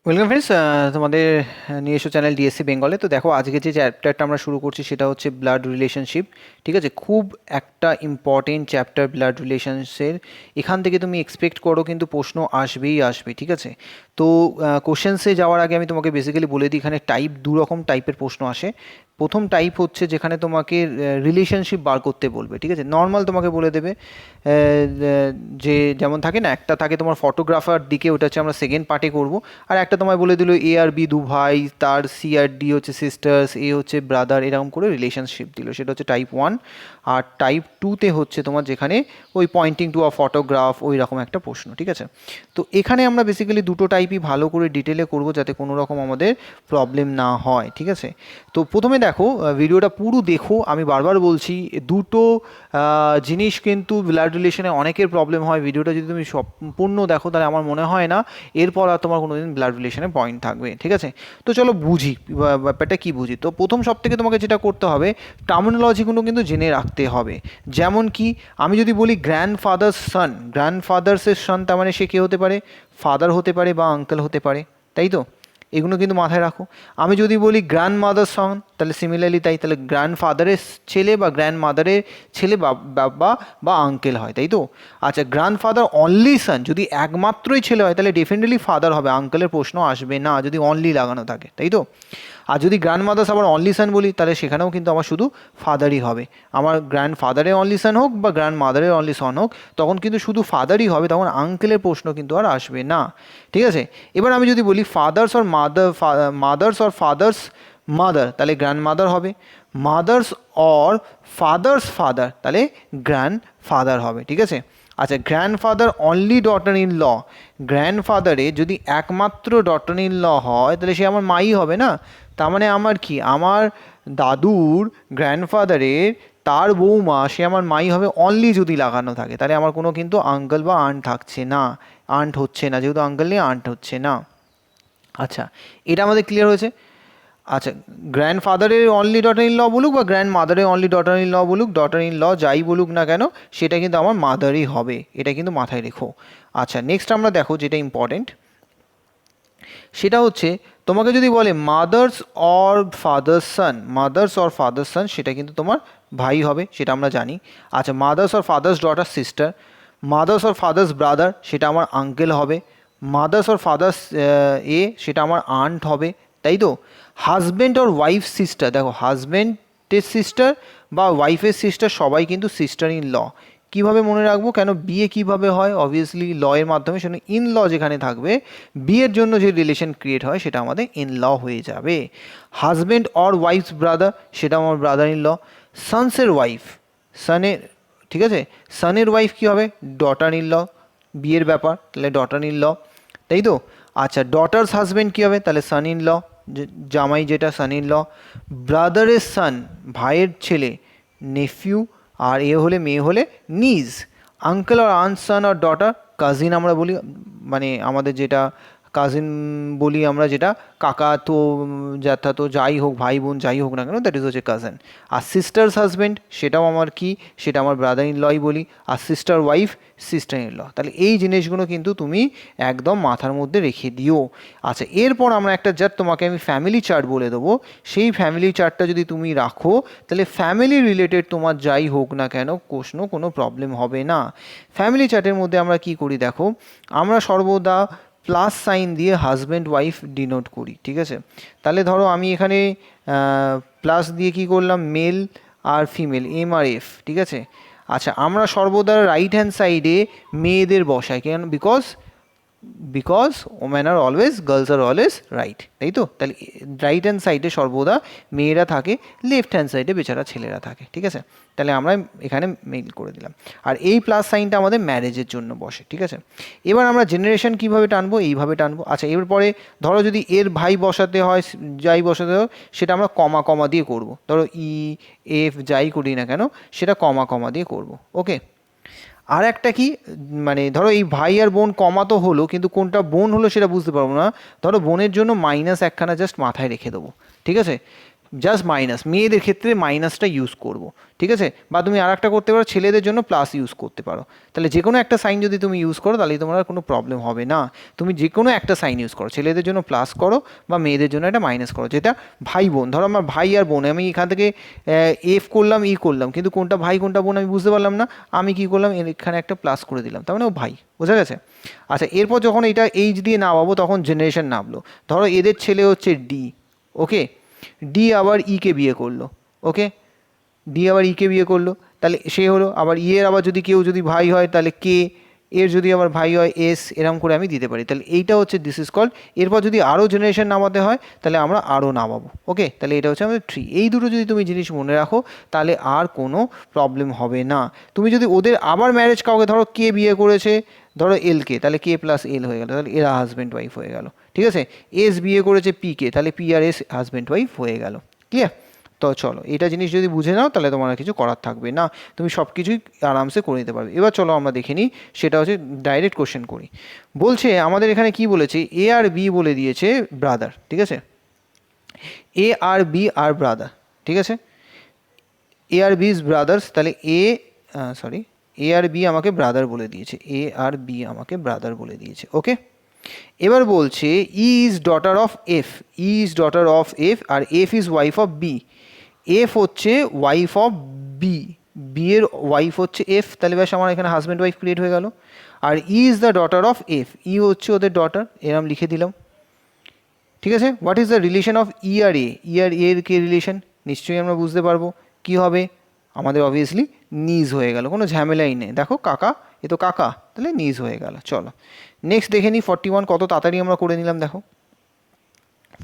Welcome friends, তোমাদের নিয়ে এসো চ্যানেল ডিএসসি বেঙ্গলে। তো দেখো, আজকে যে চ্যাপ্টারটা আমরা শুরু করছি সেটা হচ্ছে ব্লাড রিলেশনশিপ। ঠিক আছে, খুব একটা ইম্পর্টেন্ট চ্যাপ্টার ব্লাড রিলেশনসের। এখান থেকে তুমি এক্সপেক্ট করো কিন্তু প্রশ্ন আসবেই আসবে। ঠিক আছে, তো কোশ্চেন্সে যাওয়ার আগে আমি তোমাকে বেসিক্যালি বলে দিই, এখানে দু রকম টাইপের প্রশ্ন আসে। প্রথম টাইপ হচ্ছে যেখানে তোমাকে রিলেশনশিপ বার করতে বলবে। ঠিক আছে, নর্মাল তোমাকে বলে দেবে যে যেমন থাকে না, একটা থাকে তোমার ফটোগ্রাফার দিকে, ওটা হচ্ছে আমরা সেকেন্ড পার্টে করব। আর একটা তোমায় বলে দিল এ আর বি দু ভাই, তার সি আর ডি হচ্ছে সিস্টার্স, এ হচ্ছে ব্রাদার, এরকম করে রিলেশনশিপ দিল, সেটা হচ্ছে টাইপ 1। আর টাইপ 2তে হচ্ছে তোমার যেখানে ওই পয়েন্টিং টু আ ফটোগ্রাফ, ওই রকম একটা প্রশ্ন। ঠিক আছে, তো এখানে আমরা বেসিক্যালি দুটো টাইপই ভালো করে ডিটেলে করব, যাতে কোনো রকম আমাদের প্রবলেম না হয়। ঠিক আছে, তো প্রথমে দেখো, ভিডিওটা পুরো দেখো। আমি বারবার বলছি, দুটো জিনিস কিন্তু ব্লাড রিলেশনে অনেকের প্রবলেম হয়। ভিডিওটা যদি তুমি সম্পূর্ণ দেখো, তাহলে আমার মনে হয় না এরপর আর তোমার কোনো দিন ব্লাড রিলেশনে পয়েন্ট থাকবে। ঠিক আছে, তো চলো বুঝি ব্যাপারটা কী বুঝি। তো প্রথম সব থেকে তোমাকে যেটা করতে হবে, টার্মিনোলজিগুলো কিন্তু জেনে রাখতে হবে। যেমন কি, আমি যদি বলি গ্র্যান্ডফাদার্স সান, গ্র্যান্ডফাদার্সের সান, তার মানে সে কে হতে পারে? ফাদার হতে পারে বা আঙ্কেল হতে পারে, তাই তো? এগুলো কিন্তু মাথায় রাখো। আমি যদি বলি গ্র্যান্ড মাদার সন, তাহলে সিমিলারলি তাই, তাহলে গ্র্যান্ডফাদারের ছেলে বা গ্র্যান্ড মাদারের ছেলে বাবা বা আঙ্কেল হয়, তাই তো? আচ্ছা, গ্র্যান্ডফাদার অনলি সন, যদি একমাত্রই ছেলে হয় তাহলে ডেফিনেটলি ফাদার হবে, আঙ্কেলের প্রশ্ন আসবে না যদি অনলি লাগানো থাকে, তাই তো? আর যদি গ্র্যান্ডমাদার্স আবার অনলি সন বলি, তাহলে সেখানেও কিন্তু আমার শুধু ফাদারই হবে। আমার গ্র্যান্ডফাদারের অনলি সন হোক বা গ্র্যান্ড মাদারের অনলি সন হোক, তখন কিন্তু শুধু ফাদারই হবে, তখন আঙ্কেলের প্রশ্ন কিন্তু আর আসবে না। ঠিক আছে, এবার আমি যদি বলি father's or mother's or father's mother, তাহলে গ্র্যান্ড মাদার হবে। মাদার্স অর ফাদার্স ফাদার, তাহলে গ্র্যান্ড ফাদার হবে। ঠিক আছে, আচ্ছা, grandfather only daughter in law, গ্র্যান্ডফাদারে যদি একমাত্র ডটার ইন ল হয়, তাহলে সে আমার মাই হবে না। তার মানে আমার কি, আমার দাদুর গ্র্যান্ডফাদারের তার বৌমা, সে আমার মাই হবে অনলি যদি লাগানো থাকে, তাহলে আমার কোনো কিন্তু আঙ্কেল বা আন্ট থাকছে না, আন্ট হচ্ছে না, যেহেতু আঙ্কেল নেই আন্ট হচ্ছে না। আচ্ছা, এটা আমাদের ক্লিয়ার হয়েছে। আচ্ছা, গ্র্যান্ডফাদারের অনলি ডটার ইন ল বলুক বা গ্র্যান্ড মাদারের অনলি ডটার ইন ল বলুক, ডটার ইন ল যাই বলুক না কেন, সেটা কিন্তু আমার মাদারই হবে, এটা কিন্তু মাথায় রেখো। আচ্ছা, নেক্সট আমরা দেখো যেটা ইম্পর্টেন্ট, সেটা হচ্ছে তোমাকে যদি বলে mother's or father's son, mother's or father's son, সেটা কিন্তু তোমার ভাই হবে, সেটা আমরা জানি। আচ্ছা, mother's or father's daughter sister, mother's or father's brother, সেটা আমার আঙ্কেল হবে। মাদার্স অর ফাদার্স সেটা আমার আন্ট হবে, তাই তো? হাজব্যান্ড অর ওয়াইফ সিস্টার, দেখো হাজব্যান্ডের সিস্টার বা ওয়াইফের সিস্টার সবাই কিন্তু সিস্টার ইন ল। কীভাবে মনে রাখবো, কেন বিয়ে কীভাবে হয়? অবভিয়াসলি ল এর মাধ্যমে, সেখানে ইন ল যেখানে থাকবে, বিয়ের জন্য যে রিলেশন ক্রিয়েট হয় সেটা আমাদের ইন ল হয়ে যাবে। হাজব্যান্ড অর ওয়াইফস ব্রাদার, সেটা আমার ব্রাদার ইন ল। সন্সের ওয়াইফ, সনের, ঠিক আছে, সনের ওয়াইফ কী হবে? ডটার ইন ল, বিয়ের ব্যাপার, তাহলে ডটার ইন ল, তাই তো? আচ্ছা, ডটার্স হাজব্যান্ড কী হবে? তাহলে সান ইন ল, জামাই যেটা, সান ইন ল। ব্রাদারের সান, ভাইয়ের ছেলে, নেফিউ। আর এ হলে মেয়ে হলে নিজ। আঙ্কেল আর আন্ট সান আর ডটার, কাজিন আমরা বলি, মানে আমাদের যেটা কাজিন বলি আমরা, যেটা কাকা তো জ্যাঠা তো যাই হোক, ভাই বোন যাই হোক না কেন, দ্যাট ইজ হচ্ছে কাজিন। আর সিস্টার্স হাজব্যান্ড, সেটাও আমার কি, সেটা আমার ব্রাদার ইন লই বলি। আর sister wife, sister in law. তাহলে এই জিনিসগুলো কিন্তু তুমি একদম মাথার মধ্যে রেখে দিও। আচ্ছা, এরপর আমরা একটা তোমাকে আমি ফ্যামিলি চার্ট বলে দেবো। সেই ফ্যামিলি চার্টটা যদি তুমি রাখো, তাহলে ফ্যামিলি রিলেটেড তোমার যাই হোক না কেন কোনো প্রবলেম হবে না। ফ্যামিলি চার্টের মধ্যে আমরা কি করি দেখো, আমরা সর্বদা প্লাস সাইন দিয়ে হাজব্যান্ড ওয়াইফ ডিনোট করি। ঠিক আছে, তাহলে ধরো আমি এখানে প্লাস দিয়ে কি করলাম, মেল আর ফিমেল, এম আর এফ। ঠিক আছে, আচ্ছা, আমরা সর্বদা রাইট হ্যান্ড সাইডে মেয়েদের বসাই, কেন? Because women are always, girls are always right, তাই তো? তাহলে রাইট হ্যান্ড সাইডে সর্বদা মেয়েরা থাকে, লেফট হ্যান্ড সাইডে বেচারা ছেলেরা থাকে। ঠিক আছে, তাহলে আমরা এখানে মেল করে দিলাম। আর এই প্লাস সাইনটা আমাদের ম্যারেজের জন্য বসে। ঠিক আছে, এবার আমরা জেনারেশন কীভাবে টানবো, এইভাবে টানবো। আচ্ছা, এরপরে ধরো যদি এর ভাই বসাতে হয়, যাই বসাতে হয়, সেটা আমরা কমা কমা দিয়ে করব। ধরো ই এফ যাই করি না কেন, সেটা কমা কমা দিয়ে করব। ওকে, আর একটা কি, মানে ধরো এই ভাই আর বোন কমা তো হলো, কিন্তু কোনটা বোন হলো সেটা বুঝতে পারবো না। ধরো বোনের জন্য মাইনাস একখানা জাস্ট মাথায় রেখে দেবো। ঠিক আছে, জাস্ট মাইনাস, মেয়েদের ক্ষেত্রে মাইনাসটা ইউজ করব, ঠিক আছে? বা তুমি আর একটা করতে পারো, ছেলেদের জন্য প্লাস ইউজ করতে পারো। তাহলে যে কোনো একটা সাইন যদি তুমি ইউজ করো তাহলে তোমার আর কোনো প্রবলেম হবে না। তুমি যে কোনো একটা সাইন ইউজ করো, ছেলেদের জন্য প্লাস করো বা মেয়েদের জন্য একটা মাইনাস করো। যেটা ভাই বোন, ধরো আমার ভাই আর বোন, আমি এখান থেকে এফ করলাম, ই করলাম, কিন্তু কোনটা ভাই কোনটা বোন আমি বুঝতে পারলাম না, আমি কি করলাম, এখানে একটা প্লাস করে দিলাম, তার মানে ও ভাই, বোঝা গেছে? আচ্ছা, এরপর যখন এটা এইচ দিয়ে নামাবো তখন জেনারেশন নামলো। ধরো এদের ছেলে হচ্ছে ডি, ওকে, ডি আবার ইকে বিয়ে করলো, ওকে, ডি আবার ইকে বিয়ে করলো, তাহলে সে হলো। আবার এর আবার যদি কেউ যদি ভাই হয় তাহলে কে, এর যদি আবার ভাই হয় এস, এরকম করে আমি দিতে পারি। তাহলে এইটা হচ্ছে দিস ইজ কল্ড। এরপর যদি আরও জেনারেশন নামাতে হয় তাহলে আমরা আরও নামাবো, ওকে। তাহলে এটা হচ্ছে আমাদের ট্রি। এই দুটো যদি তুমি জিনিস মনে রাখো তাহলে আর কোনো প্রবলেম হবে না। তুমি যদি ওদের আবার ম্যারেজ, কাউকে ধরো কে বিয়ে করেছে, ধরো এলকে, তাহলে কে প্লাস এল হয়ে গেল, তাহলে এরা হাজব্যান্ড ওয়াইফ হয়ে গেল, ঠিক আছে? এস বিয়ে করেছে পিকে, তাহলে পি আর এস হাজব্যান্ড ওয়াইফ হয়ে গেল, ক্লিয়ার? তো চলো, এটা জিনিস যদি বুঝে নাও তাহলে তোমার আর কিছু করার থাকবে না, তুমি সব কিছুই আরামসে করে নিতে পারবে। এবার চলো আমরা দেখে নিই, সেটা হচ্ছে ডাইরেক্ট কোশ্চেন করি। বলছে আমাদের এখানে কি বলেছে, এ আর বি বলে দিয়েছে ব্রাদার, ঠিক আছে? এ আর বি আর ব্রাদার, ঠিক আছে? এ আর বি ইজ ব্রাদার্স, তাহলে এ আর বি আমাকে ব্রাদার বলে দিয়েছে, এ আর বি আমাকে ব্রাদার বলে দিয়েছে, ওকে। এবার বলছে E is daughter of F, E is daughter of F আর F is wife of B. F হচ্ছে ওয়াইফ অফ বি, বি এর ওয়াইফ হচ্ছে এফ, তাহলে ব্যাস আমার এখানে হাজব্যান্ড ওয়াইফ ক্রিয়েট হয়ে গেল। আর E is the daughter of F, E হচ্ছে ওদের ডটার, এরম লিখে দিলাম, ঠিক আছে? What is the relation of E আর এ, ই আর এর কে রিলেশন নিশ্চয়ই আমরা বুঝতে পারবো, কি হবে আমাদের অবভিয়াসলি নিজ হয়ে গেল, কোনো ঝামেলাই নেই। দেখো কাকা, এ তো কাকা, তাহলে নিজ হয়ে গেল। চলো নেক্সট দেখে নিই 41, কত তাড়াতাড়ি আমরা করে নিলাম। দেখো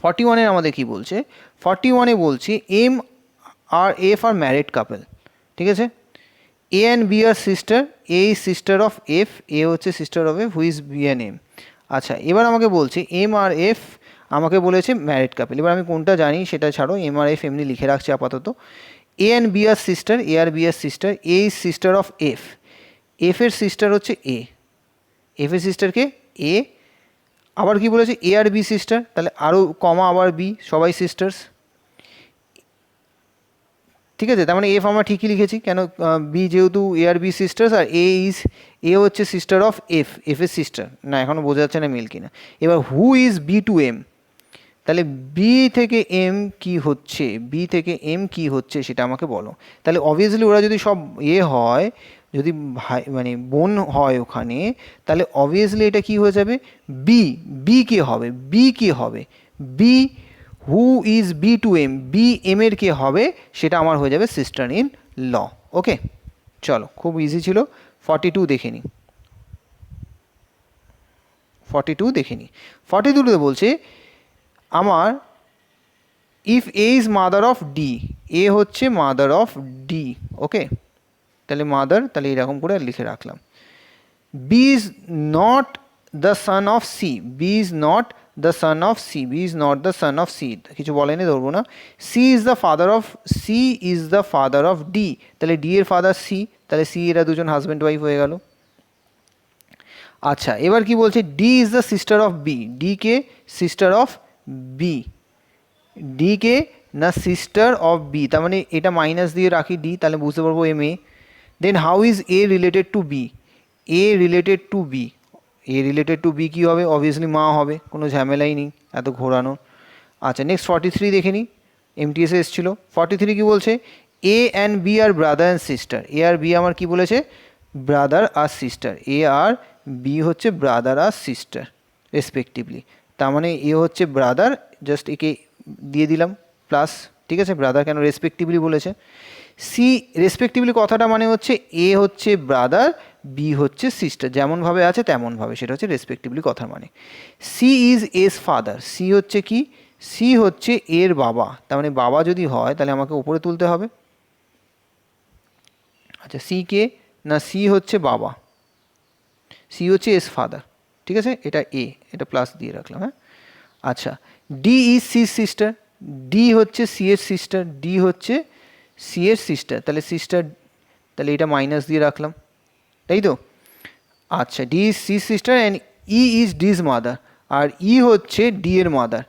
41-এর আমাদের কি বলছে, 41-এ বলছে এম আর এফ আর ম্যারিড কাপল, ঠিক আছে? A and B are sister, A is sister of F, A হচ্ছে sister of F, who is B and M. আচ্ছা, এবার আমাকে বলছে এম আর এফ আমাকে বলেছে ম্যারিড কাপল। এবার আমি কোনটা জানি সেটা ছাড়ো, এম আর এফ এমনি লিখে রাখছি আপাতত। A and B are sister, A আর B are sister, A is sister of F, F এর সিস্টার হচ্ছে এ, এফ এর সিস্টারকে এ। আবার কি বলেছে, এ আর বি সিস্টার, তাহলে আরও কমা আবার বি, সবাই সিস্টার্স, ঠিক আছে? তার মানে এফ আমরা ঠিকই লিখেছি, কেন বি যেহেতু এ আর বি সিস্টার্স, আর এ হচ্ছে সিস্টার অফ এফ, এফ এর সিস্টার, না এখনও বোঝা যাচ্ছে না মিল কিনা। এবার who is B to M, তাহলে বি থেকে এম কি হচ্ছে, বি থেকে এম কি হচ্ছে সেটা আমাকে বলো। তাহলে অবভিয়াসলি ওরা যদি সব হয়, যদি ভাই মানে বোন হয় ওখানে, তাহলে অবভিয়াসলি এটা কি হয়ে যাবে, বি, বি কে হবে, বি কে হবে, B who is B to M, B M এর কে হবে, সেটা আমার হয়ে যাবে সিস্টার ইন ল, ওকে। চলো খুব ইজি ছিল। 42 দেখে নিই, 42 দেখে নিই। 42তে বলছে আমার if A is mother of D, A হচ্ছে মাদার অফ ডি, ওকে। তাহলে মাদার, তাহলে এরকম করে লিখে রাখলাম। B is not the son of C, B is not the son of C, B is not the son of C, কিছু বলেনি, ধরবো না। C is the father of, C is the father of D, তাহলে D এর father C, তাহলে C এরা দুজন husband wife হয়ে গেল। আচ্ছা, এবার কি বলছে, D is the sister of B, D কে সিস্টার অফ বি, ডি কে না সিস্টার অফ বি, তার মানে এটা মাইনাস দিয়ে রাখি ডি, তাহলে বুঝতে পারবো M A. Then how is A related to B, A related to B, A related to B কী হবে, অবভিয়াসলি মা হবে, কোনো ঝামেলাই নেই এত ঘোরানো। আচ্ছা নেক্সট 43 দেখে নিই, এমটিএসে এসেছিলো। 43 কী বলছে, A and B are brother and sister, A আর বি আমার কি বলেছে, ব্রাদার আর সিস্টার, এ আর বি হচ্ছে ব্রাদার আর সিস্টার রেসপেক্টিভলি। তার মানে এ হচ্ছে ব্রাদার, জাস্ট একে দিয়ে দিলাম প্লাস, ঠিক আছে? ব্রাদার কেন, রেসপেক্টিভলি বলেছে। সি রেসপেক্টিভলি কথাটা মানে হচ্ছে এ হচ্ছে ব্রাদার, বি হচ্ছে সিস্টার, যেমনভাবে আছে তেমনভাবে, সেটা হচ্ছে রেসপেক্টিভলি কথার মানে। C is S father, C হচ্ছে কি, সি হচ্ছে এর বাবা, তার মানে বাবা যদি হয় তাহলে আমাকে উপরে তুলতে হবে। আচ্ছা সি কে না, সি হচ্ছে বাবা, সি হচ্ছে এস ফাদার, ঠিক আছে? এটা এ, এটা প্লাস দিয়ে রাখলাম, হ্যাঁ। আচ্ছা D is C sister, D হচ্ছে সি এর সিস্টার, ডি হচ্ছে সি এর সিস্টার, তাহলে সিস্টার, তাহলে এটা মাইনাস দিয়ে রাখলাম, তাই তো? আচ্ছা D is C sister and E is D's mother, আর ই হচ্ছে ডি এর মাদার,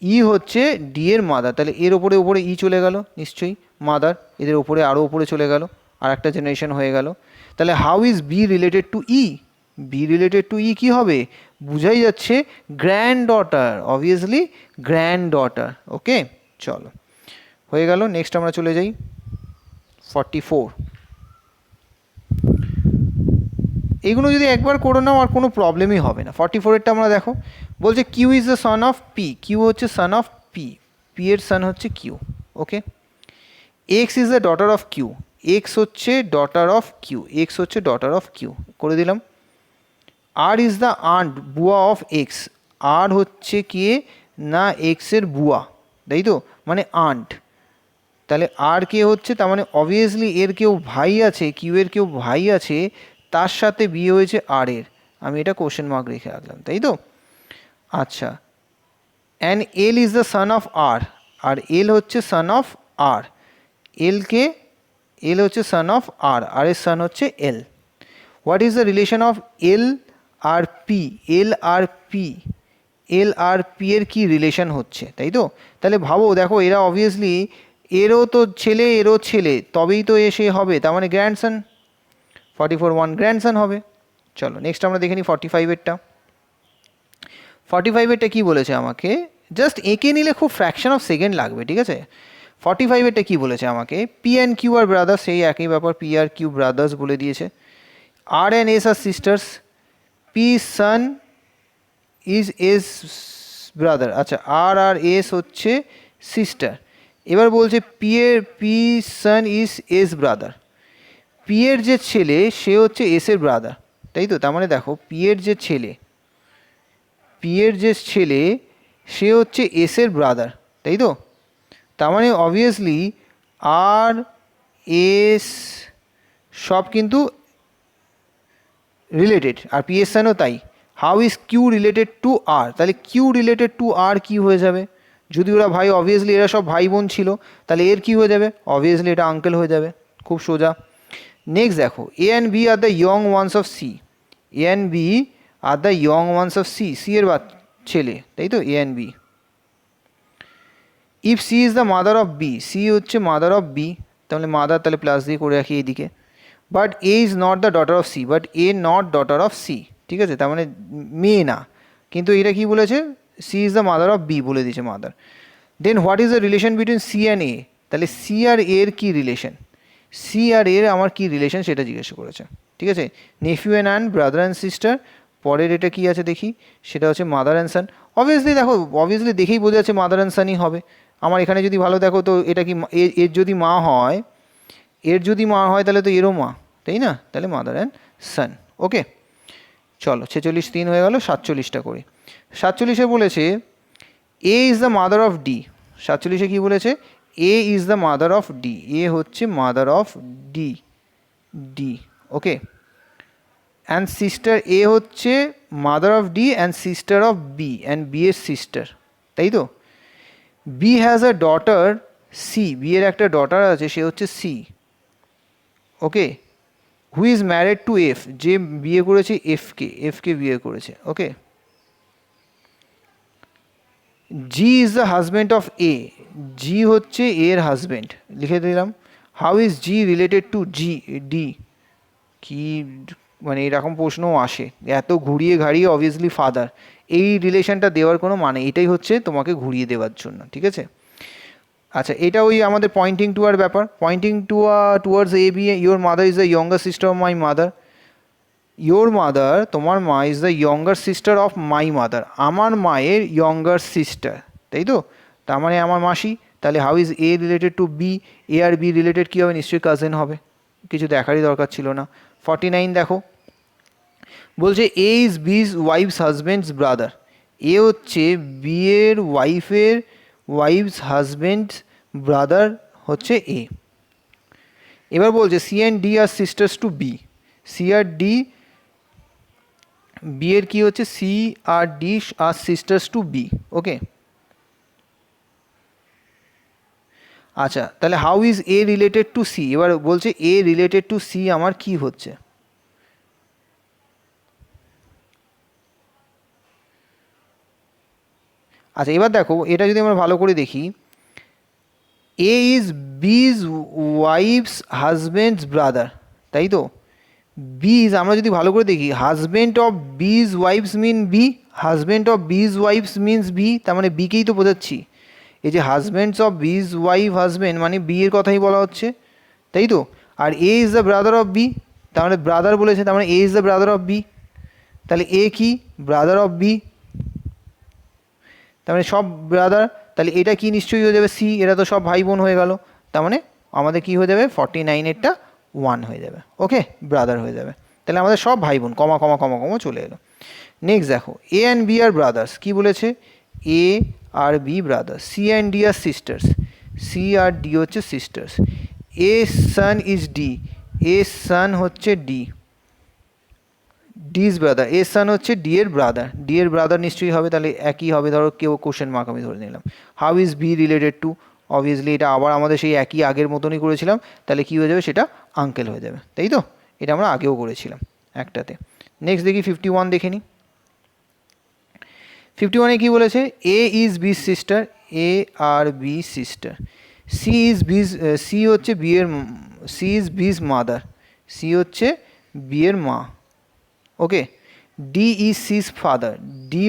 ই হচ্ছে ডি এর মাদার, তাহলে এর ওপরে ওপরে ই চলে গেল নিশ্চয়ই মাদার, এদের ওপরে আরও ওপরে চলে গেল, আর একটা জেনারেশন হয়ে গেল। তাহলে how is B related to E? B related to E কী হবে? বুঝাই যাচ্ছে granddaughter, obviously granddaughter. Okay, চলো হয়ে গেল। নেক্সট আমরা চলে যাই 44। এগুলো যদি একবার করে নাও আর কোনো প্রবলেমই হবে না। 44এরটা আমরা দেখো, বলছে Q is the son of P. Q হচ্ছে সন অফ পি, পি এর সন হচ্ছে Q. Okay, X is the daughter of Q. X হচ্ছে ডটার অফ কিউ, এক্স হচ্ছে ডটার অফ কিউ করে দিলাম। আর ইজ দ্য আন্ট, বুয়া of X. R হচ্ছে কে না এক্সের বুয়া, তাই তো, মানে আন্ট। তাহলে আর কে হচ্ছে, তার মানে অবভিয়াসলি এর কেউ ভাই আছে, কিউ এর কেউ ভাই আছে, তার সাথে বিয়ে হয়েছে আর এর। আমি এটা কোশ্চেন মার্ক রেখে রাখলাম, তাই তো। আচ্ছা, and L is the son of R. আর এল হচ্ছে সন অফ আর। এলকে, এল হচ্ছে সন অফ আর, আর এর সন হচ্ছে L. What is the relation of L আর পি? এল আর পি, এল আর পি এর কী রিলেশন হচ্ছে, তাই তো। তাহলে ভাবো, দেখো এরা অবভিয়াসলি এরও তো ছেলে এরও ছেলে, তবেই তো এসে হবে, তার মানে গ্র্যান্ডসন। 44 ওয়ান গ্র্যান্ডসন হবে। চলো নেক্সট আমরা দেখে নিই 45এরটা। 45এরটা কী বলেছে আমাকে, জাস্ট এঁকে নিলে খুব ফ্র্যাকশন অফ সেকেন্ড লাগবে, ঠিক আছে। 45এরটা কী বলেছে আমাকে, P and Q are brothers, সেই একই ব্যাপার, পি আর কিউ ব্রাদার্স বলে দিয়েছে। R and S are sisters, P son is S brother. আচ্ছা, আর আর এস হচ্ছে সিস্টার। এবার বলছে P son is S brother. P এর যে ছেলে সে হচ্ছে এস এর ব্রাদার, তাই তো। তার মানে দেখো পি এর যে ছেলে, পি এর যে ছেলে সে হচ্ছে এস এর ব্রাদার, তাই তো। তার মানে অবভিয়াসলি আর এস সব কিন্তু রিলেটেড, আর পি এস সনও তাই। How is Q related to R? তাহলে কিউ রিলেটেড টু আর কী হয়ে যাবে? যদি ওরা ভাই, অবভিয়াসলি এরা সব ভাই বোন ছিল, তাহলে এর কী হয়ে যাবে? অবভিয়াসলি এটা আঙ্কেল হয়ে যাবে, খুব সোজা। নেক্সট দেখো, A and B are the young ones of C. A and B are the young ones of C, C এর ছেলে, তাই তো, A and B. If C is the mother of B, C হচ্ছে mother of B, তাহলে mother, তাহলে plus দিয়ে করে রাখি এইদিকে। But A is not the daughter of C, but A not daughter of C, ঠিক আছে, তার মানে মেয়ে না, কিন্তু এটা কি বলেছে, C is the mother of B বলে দিয়েছে mother. Then what is the relation between C and A? তাহলে সি আর এর কী রিলেশন, সি আর এর আমার কী রিলেশন সেটা জিজ্ঞাসা করেছে, ঠিক আছে। Nephew and aunt, brother and sister. পরের এটা কী আছে দেখি, সেটা হচ্ছে মাদার অ্যান্ড সান। অবভিয়াসলি দেখো, অবভিয়াসলি দেখেই বোঝা যাচ্ছে মাদার অ্যান্ড সানই হবে। আমার এখানে যদি ভালো দেখো তো এটা কি, এর যদি মা হয়, এর যদি মা হয় তাহলে তো এরও মা, তাই না, তাহলে মাদার অ্যান্ড সান। ওকে, চলো 46 হয়ে গেল। 47টা করি। 47-এ বলেছে A is the mother of D. 47-এ কী বলেছে, A is the mother of D, A হচ্ছে mother of D, D. Okay, and sister, A হচ্ছে mother of D and sister of B, and B এর সিস্টার, তাই তো। B has a daughter C, B এর একটা daughter আছে, সে হচ্ছে C. Okay, who is married to F, যে বিয়ে করেছে এফকে, এফকে বিয়ে করেছে। ওকে, জি is the husband of A, G হচ্ছে এর হাজব্যান্ড, লিখে দিলাম। How is G related to G, D, কি মানে এরকম প্রশ্নও আসে, এত ঘুরিয়ে ঘাড়িয়ে, অবভিয়াসলি ফাদার। এই রিলেশনটা দেওয়ার কোনো মানে, এটাই হচ্ছে তোমাকে ঘুরিয়ে দেওয়ার জন্য, ঠিক আছে। আচ্ছা, এটা ওই আমাদের পয়েন্টিং টু আর ব্যাপার, pointing towards A B. Your mother is the younger sister of my mother. Your mother, তোমার মা, is the younger sister of my mother, আমার মায়ের ইয়ঙ্গার সিস্টার, তাই তো। তার মানে আমার মাসি। তাহলে how is A related to B? A আর বি রিলেটেড কী হবে, নিশ্চয়ই কাজিন হবে, কিছু দেখারই দরকার ছিল না। 49 দেখো, বলছে A is B's wife's husband's brother. A হচ্ছে বিয়ের ওয়াইফস হাজব্যান্ডস ব্রাদার হচ্ছে এ। এবার বলছে C and D are sisters to B, C আর ডি, বি এর কী হচ্ছে, সি আর D are sisters to B. Okay, আচ্ছা, তাহলে how is A related to C? এবার বলছে এ রিলেটেড টু সি আমার কি হচ্ছে, আচ্ছা এবার দেখো এটা যদি আমরা ভালো করে দেখি, A is B's wife's husband's brother, তাই তো? বিজ আমরা যদি ভালো করে দেখি, husband of B's wife's mean B, husband of B's wife's means B, তার মানে বিকেই তো বোঝাচ্ছি। এই যে husbands of B's wife husband মানে বি এর কথাই বলা হচ্ছে, তাই তো? আর A is the brother of B, তার মানে ব্রাদার বলেছে, তার মানে A is the brother of B, তাহলে এ কি ব্রাদার অফ বি, তার মানে সব ব্রাদার, তাহলে এটা কি নিশ্চয়ই হয়ে যাবে সি, এরা তো সব ভাই বোন হয়ে গেল, তার মানে আমাদের কি হয়ে যাবে 49-এরটা 1 হয়ে যাবে, ওকে ব্রাদার হয়ে যাবে। তাহলে আমাদের সব ভাই বোন কমা কমা কমা কমা চলে এলো। নেক্সট দেখো, A and B are brothers, কী বলেছে? এ আর B brothers, C and D are sisters, C আর ডি হচ্ছে sisters, A son is D, A son হচ্ছে ডি, ডিজ ব্রাদার, এর সান হচ্ছে ডি এর ব্রাদার, ডি এর ব্রাদার নিশ্চয়ই হবে, তাহলে একই হবে, ধরো কেউ কোশ্চেন মার্ক আমি ধরে নিলাম। How is B related two, obviously এটা আবার আমাদের সেই একই আগের মতনই করেছিলাম, তাহলে কী হয়ে যাবে সেটা আঙ্কেল হয়ে যাবে, তাই তো? এটা আমরা আগেও করেছিলাম একটাতে। নেক্সট দেখি 51 দেখে নিই। 51-এ কী বলেছে? A is B's sister, A আর B sister, C is B's, C হচ্ছে বিয়ের, C is B's mother, C হচ্ছে বিয়ের মা, okay. D is C's father, D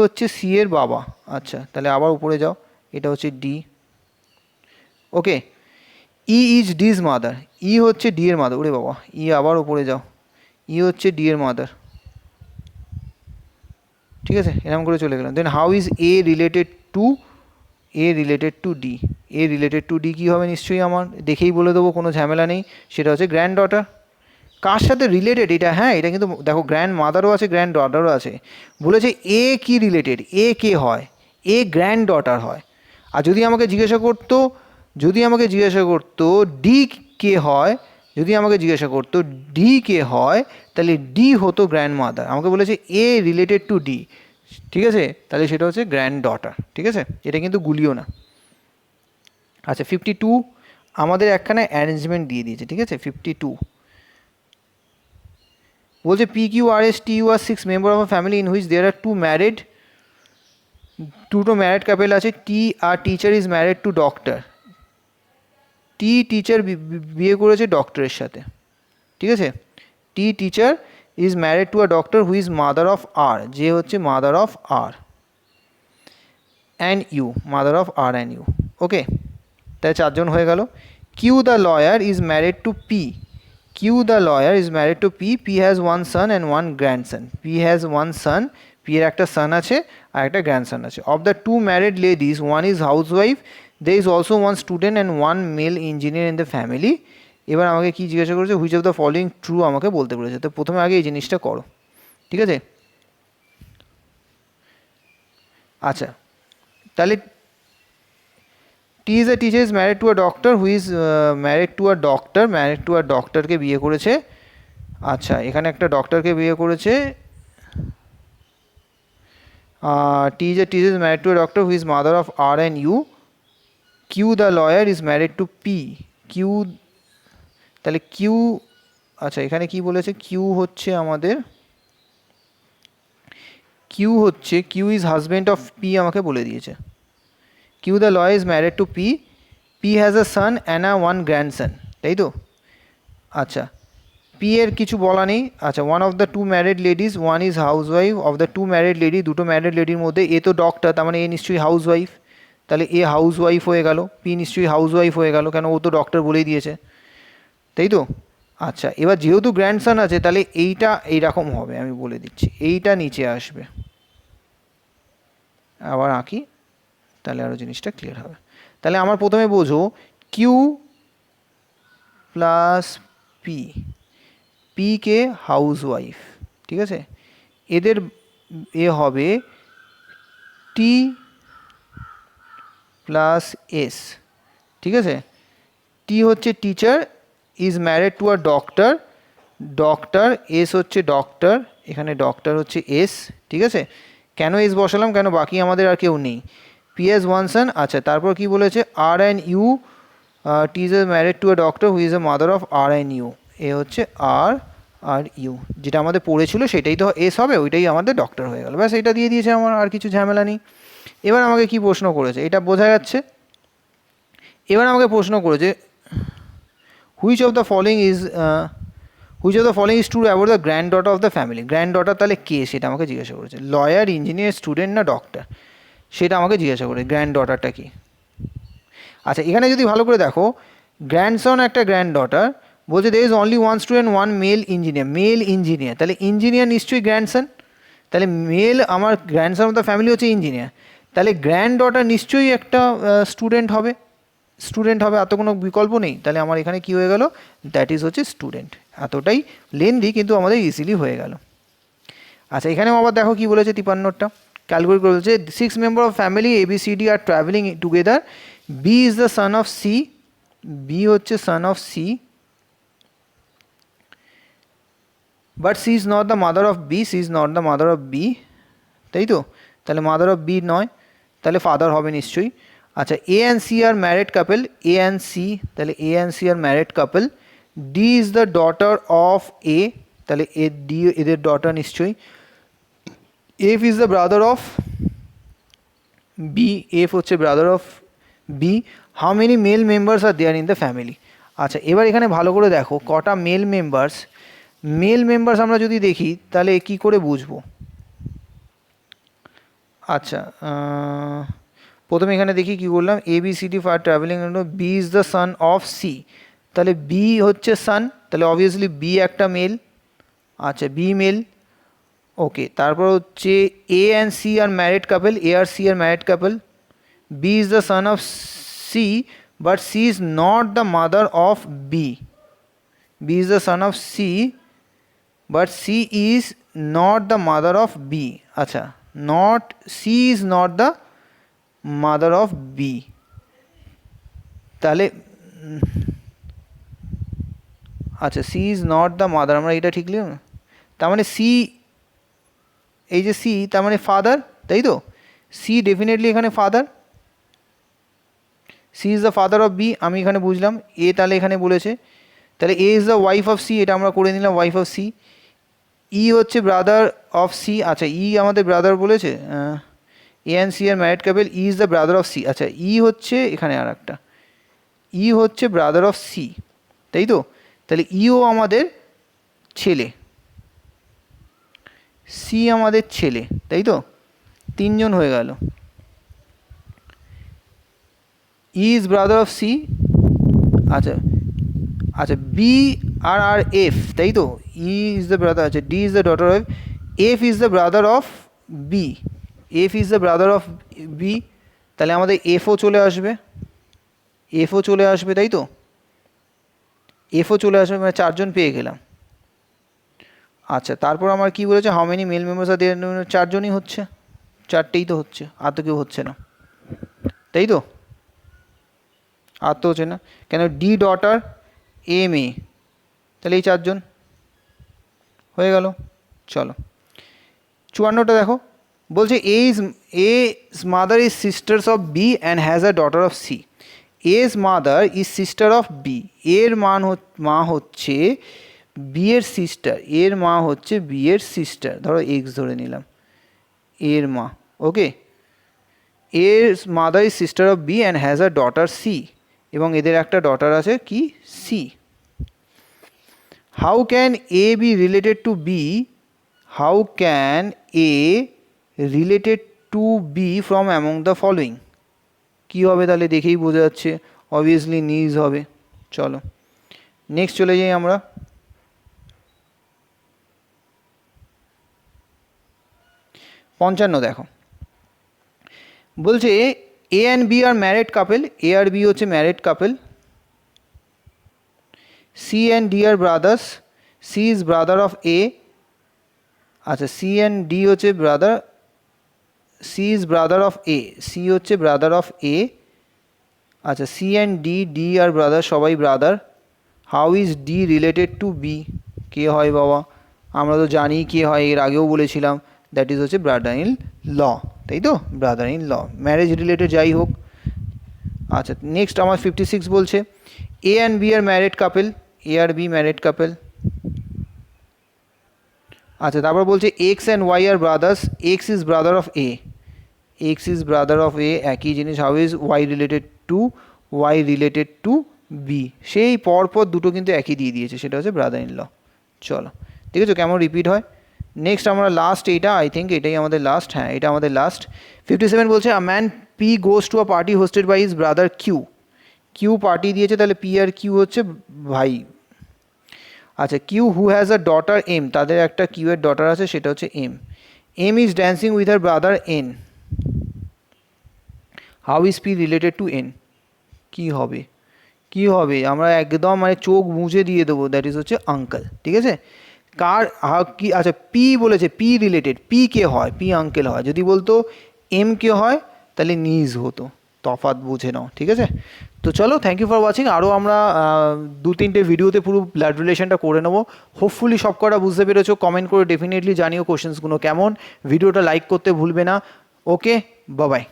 হচ্ছে সি এর বাবা, আচ্ছা তাহলে আবার উপরে যাও, এটা হচ্ছে D, okay. E is D's mother, E হচ্ছে ডি এর মাদার, ওরে বাবা ই আবার উপরে যাও, ই হচ্ছে ডি এর মাদার, ঠিক আছে এরকম করে চলে গেলাম। Then how is A related to, A related to D, A related to D কী হবে নিশ্চয়ই আমার দেখেই বলে দেবো, কোনো ঝামেলা নেই, সেটা হচ্ছে গ্র্যান্ড ডটার। কার সাথে রিলেটেড এটা? হ্যাঁ এটা কিন্তু দেখো গ্র্যান্ড মাদারও আছে গ্র্যান্ড ডটারও আছে, বলেছে এ কি রিলেটেড, এ কে হয়? এ গ্র্যান্ড ডটার হয়। আর যদি আমাকে জিজ্ঞাসা করতো, ডি কে হয়, যদি আমাকে জিজ্ঞাসা করতো ডি কে হয়, তাহলে ডি হতো গ্র্যান্ড মাদার, আমাকে বলেছে এ রিলেটেড টু ডি, ঠিক আছে, তাহলে সেটা হচ্ছে গ্র্যান্ড ডটার, ঠিক আছে, এটা কিন্তু গুলিও না। আচ্ছা 52 আমাদের একখানা অ্যারেঞ্জমেন্ট দিয়ে দিয়েছে, ঠিক আছে। 52 বলছে P Q R S T U are 6 member of a family in which there are দুটো ম্যারিড কাপেল আছে। T are teacher is married to doctor, T teacher বিয়ে করেছে ডক্টরের সাথে, ঠিক আছে। T teacher is married to a doctor who is mother of R, যে হচ্ছে mother of R and U, mother of R and U, okay. তাই 4 জন হয়ে গেল। Q the lawyer is married to P, Q the lawyer is married to P, P has 1 son and 1 grandson, P has 1 son, P এর একটা son আছে আর একটা grandson আছে। Of the 2 married ladies 1 is housewife, they is also 1 student and 1 male engineer in the family. এবার আমাকে কি জিজ্ঞাসা করেছে? Which of the following true আমাকে বলতে বলেছে। তো প্রথমে আগে এই জিনিসটা করো, ঠিক আছে। আচ্ছা তাহলে T is a teacher is married to a doctor who is married to a ডক্টরকে বিয়ে করেছে। আচ্ছা এখানে একটা ডক্টরকে বিয়ে করেছে। T is a teacher is married to a doctor who is mother of R and U. Q the lawyer is married to P, Q, তাহলে কিউ, আচ্ছা এখানে কি বলেছে? কিউ হচ্ছে আমাদের, Q is husband of P আমাকে বলে দিয়েছে। Q the lawyer is married to P, P has a son and a 1 grandson, তাই তো। আচ্ছা পি এর কিছু বলা নেই। আচ্ছা 1 of the 2 married ladies 1 is house wife, of the 2 married lady, দুটো ম্যারিড লেডির মধ্যে এ তো ডক্টর, তার মানে এ নিশ্চয়ই হাউস ওয়াইফ, তাহলে এ হাউস ওয়াইফ হয়ে গেল, পি নিশ্চয়ই হাউস ওয়াইফ হয়ে গেল, কেন ও তো ডক্টর বলেই দিয়েছে, তাই তো। আচ্ছা এবার যেহেতু গ্র্যান্ডসন আছে তাহলে এইটা এইরকম হবে, আমি বলে দিচ্ছি, এইটা নিচে আসবে, আবার আঁকি তাহলে আরও জিনিসটা ক্লিয়ার হবে। তাহলে আমার প্রথমে বোঝো কিউ প্লাস পি, পি কে হাউস ওয়াইফ, ঠিক আছে, এদের এ হবে টি প্লাস এস, ঠিক আছে। টি হচ্ছে teacher is married to a doctor, doctor S হচ্ছে ডক্টর, এখানে ডক্টর হচ্ছে এস, ঠিক আছে। কেন এস বসালাম? কেন বাকি আমাদের আর কেউ নেই। পি এস 1 son, আচ্ছা তারপর কি বলেছে? R and U, T is married to a doctor who is a mother of R and U, A হচ্ছে আর আর ইউ, যেটা আমাদের পড়েছিল সেটাই তো এস হবে, ওইটাই আমাদের ডক্টর হয়ে গেল। ব্যাস এটা দিয়ে দিয়েছে, আমার আর কিছু ঝামেলা নেই। এবার আমাকে কি প্রশ্ন করেছে, এটা বোঝা যাচ্ছে। এবার আমাকে প্রশ্ন করেছে which of the following is true about the grand daughter of the family. Grand daughter তাহলে কে, সেটা আমাকে জিজ্ঞাসা করেছে। লয়ার, ইঞ্জিনিয়ার, স্টুডেন্ট না ডক্টর, সেটা আমাকে জিজ্ঞাসা করে। গ্র্যান্ড ডটারটা কি? আচ্ছা, এখানে যদি ভালো করে দেখো, গ্র্যান্ডসন একটা গ্র্যান্ড ডটার, বলছে there is only one student one male engineer. Male engineer, তাহলে ইঞ্জিনিয়ার নিশ্চয়ই গ্র্যান্ডসন, তাহলে মেল আমার গ্র্যান্ডসন অফ দ্য ফ্যামিলি হচ্ছে ইঞ্জিনিয়ার, তাহলে গ্র্যান্ড ডটার নিশ্চয়ই একটা স্টুডেন্ট হবে, আর তো কোনো বিকল্প নেই। তাহলে আমার এখানে কি হয়ে গেল, দ্যাট ইজ হচ্ছে স্টুডেন্ট। এতটাই লেন্দি কিন্তু আমাদের ইজিলি হয়ে গেল। আচ্ছা, এখানেও আবার দেখো কি বলেছে 53টা, ক্যালকুলেট করে বলছে 6 member of family ABCD are travelling together. B is the son of C, B হচ্ছে son of C, but C is not the mother of B, C is not the mother of B, তাই তো? তাহলে mother of B নয়, তাহলে father হবে নিশ্চয়ই। আচ্ছা, A and C are married couple, A and C, তাহলে A and C are married couple. D is the daughter of A, তাহলে এ ডি এদের ডটার নিশ্চয়ই। F is the brother of B, F হচ্ছে brother of B. How many male members are there in the family. আচ্ছা, এবার এখানে ভালো করে দেখো কটা মেল মেম্বার্স আমরা যদি দেখি তাহলে কি করে বুঝবো। আচ্ছা, প্রথমে এখানে দেখি কি বললাম, ABCD for travelling, B is the son of C, তাহলে বি হচ্ছে সান, তাহলে অবভিয়াসলি বি একটা মেল। আচ্ছা, বি মেল, ওকে। তারপর হচ্ছে A and C are married couple, A আর C are married couple. B is the son of C, but C is not the mother of B, B is the son of C, but C is not the mother of B. আচ্ছা, not, C is not the mother of B, তাহলে আচ্ছা, C is not the mother, আমরা এটা ঠিক লিখলাম। তার মানে C, এই যে সি, তার মানে ফাদার, তাই তো? সি ডেফিনেটলি এখানে father, C is the father of B, আমি এখানে বুঝলাম। এ তাহলে এখানে বলেছে, তাহলে A is the wife of C, এটা আমরা করে নিলাম ওয়াইফ অফ সি। ই হচ্ছে ব্রাদার অফ সি, আচ্ছা ই আমাদের ব্রাদার বলেছে। A and C are married couple, E is the brother of C. আচ্ছা, ই হচ্ছে এখানে আর একটা, ই হচ্ছে ব্রাদার অফ সি, তাই তো? তাহলে ইও আমাদের ছেলে, সি আমাদের ছেলে, তাই তো? তিনজন হয়ে গেল। E is brother of C, আচ্ছা আচ্ছা, বি আর আর এফ, তাই তো? ই ইজ দ্য ব্রাদার, আচ্ছা D is the daughter of, F is the brother of B, F is the brother of B, তাহলে আমাদের এফও চলে আসবে, এফও চলে আসবে, তাই তো? এফও চলে আসবে, মানে চারজন পেয়ে গেলাম। আচ্ছা, তারপর আমার কি বলেছে, how many male members are দেয়ার, চারজনই হচ্ছে, চারটেই তো হচ্ছে, আর তো কেউ হচ্ছে না, তাই তো? আর তো হচ্ছে না কেন, ডি ডটার, এ মেয়ে, তাহলে এই চারজন হয়ে গেল। চলো 54টা দেখো, বলছে এ's mother is sisters of B and has a daughter of C. A's mother is sister of B. এর মা হচ্ছে বি এর সিস্টার, এর মা হচ্ছে বি এর সিস্টার, ধরো এক্স ধরে নিলাম, এর মা, ওকে। এর mother is sister of B and has a daughter C, এবং এদের একটা ডটার আছে কি, C. How can A B related to B, how can A related to B from among the following. কী হবে তাহলে, দেখেই বোঝা যাচ্ছে, অবভিয়াসলি নিজ হবে। চলো নেক্সট চলে যাই আমরা। 55 দেখো, বলছে A and B are married couple, A আর বি হচ্ছে married couple. C and D are brothers, C is brother of A, আচ্ছা সি অ্যান্ড ডি হচ্ছে brother, C is brother of A, C হচ্ছে ব্রাদার অফ এ। আচ্ছা, C and D, D are brother সবাই brother. How is D related to B, কে হয় বাবা, আমরা তো জানি কে হয়, এর আগেও বলেছিলাম, দ্যাট ইজ হচ্ছে ব্রাদার ইন ল, তাই তো? Brother in law, marriage related যাই হোক। আচ্ছা, নেক্সট আমার 56 বলছে A and B are married couple, A আর বি ম্যারিড কাপল। আচ্ছা, তারপর বলছে X and Y are brothers, X is brother of A, X is brother of A, একই জিনিস। How is Y related to, Y related to B, সেই পরপর দুটো কিন্তু একই দিয়ে দিয়েছে, সেটা হচ্ছে ব্রাদার ইন ল। চলো, ঠিক আছে, কেমন রিপিট হয়। নেক্সট আমরা লাস্ট, এইটা আই থিঙ্ক এটাই আমাদের লাস্ট, হ্যাঁ এটা আমাদের লাস্ট। 57 বলছে a man P goes to a party hosted by his brother Q, Q party দিয়েছে, তাহলে পি আর কিউ হচ্ছে ভাই। আচ্ছা, Q who has a daughter M, তাদের একটা কিউ এর ডটার আছে, সেটা হচ্ছে M. M is dancing with her brother N, how is P related to N, কী হবে, কী হবে, আমরা একদম মানে চোখ মুজে দিয়ে দেবো, দ্যাট ইজ হচ্ছে আঙ্কেল, ঠিক আছে। কার কি, আচ্ছা পি বলেছে, পি রিলেটেড, পি কে হয়, পি আঙ্কেল হয়, যদি বলতো এম কে হয় তাহলে নিজ হতো, তফাৎ বুঝে নাও, ঠিক আছে। তো চলো, থ্যাংক ইউ ফর ওয়াচিং। আরও আমরা 2-3টে ভিডিওতে পুরো ব্লাড রিলেশনটা করে নেবো। হোপফুলি সব কটা বুঝতে পেরেছো, কমেন্ট করে ডেফিনেটলি জানিও কোশ্চেন্সগুলো কেমন, ভিডিওটা লাইক করতে ভুলবে না। ওকে, বাই বাই।